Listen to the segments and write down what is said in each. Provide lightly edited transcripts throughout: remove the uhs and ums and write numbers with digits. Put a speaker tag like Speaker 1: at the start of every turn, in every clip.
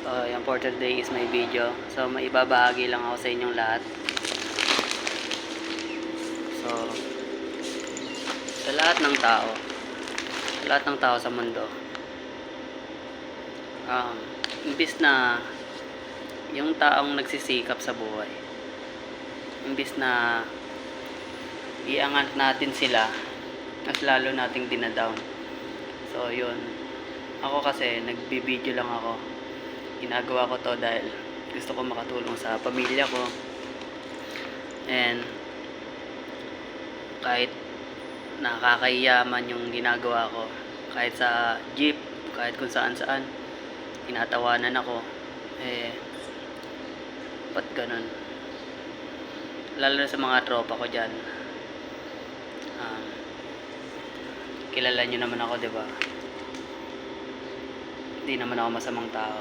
Speaker 1: So, yan for today is my video. So, may ibabahagi lang ako sa inyong lahat. So, sa lahat ng tao sa mundo, imbis na yung taong nagsisikap sa buhay, imbis na iangat natin sila, mas lalo nating dinadown. So, yun. Ako kasi, nagbibideo lang ako. Ginagawa ko to dahil gusto ko makatulong sa pamilya ko. And, kahit nakakahiyaman yung ginagawa ko, kahit sa jeep, kahit kung saan saan, tinatawanan ako. Ba't ganun? Lalo na sa mga tropa ko dyan. Kilala nyo naman ako, diba? Hindi naman ako masamang tao.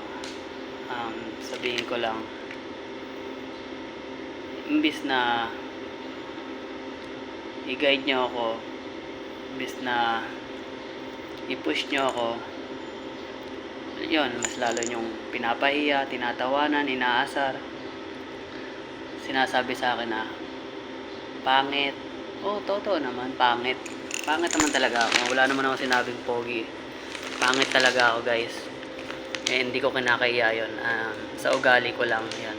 Speaker 1: Sabihin ko lang, imbis na i-guide nyo ako, imbis na i-push nyo ako, yun, mas lalo nyong pinapahiya, tinatawanan, inaasar, sinasabi sa akin na pangit. Totoo naman, pangit naman talaga ako. Wala naman ako sinabing pogi. Pangit talaga ako, guys. Hindi ko kinakahiya yun. Sa ugali ko lang yan.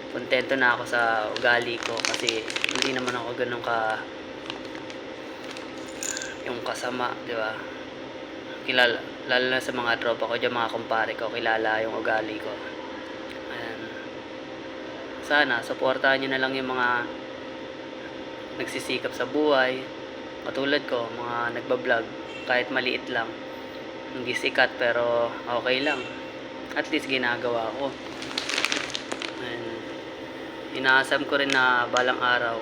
Speaker 1: Kontento na ako sa ugali ko kasi hindi naman ako ganun yung kasama, di ba? Lalo na sa mga tropa ko dyan, mga kumpare ko, kilala yung ugali ko. Sana suportahan nyo na lang yung mga nagsisikap sa buhay, katulad ko, mga nagbablog, kahit maliit lang, hindi sikat pero okay lang, at least ginagawa ko. Inaasam ko rin na balang araw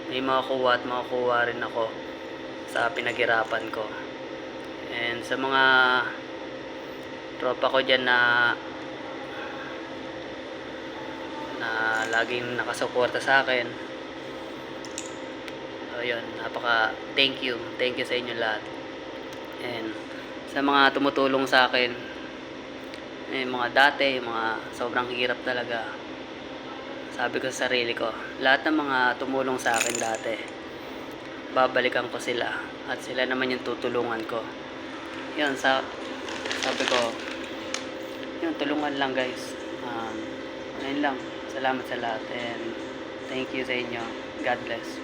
Speaker 1: may makukuha at makukuha rin ako sa pinaghirapan ko. And sa mga tropa ko dyan na laging nakasuporta sa akin, yun, thank you sa inyo lahat. And sa mga tumutulong sa akin, mga dati, mga sobrang hirap talaga, sabi ko sa sarili ko, lahat ng mga tumulong sa akin dati, babalikan ko sila at sila naman yung tutulungan ko. Yun, sabi ko, yun, tulungan lang, guys. Ayun lang, salamat sa lahat and thank you sa inyo. God bless.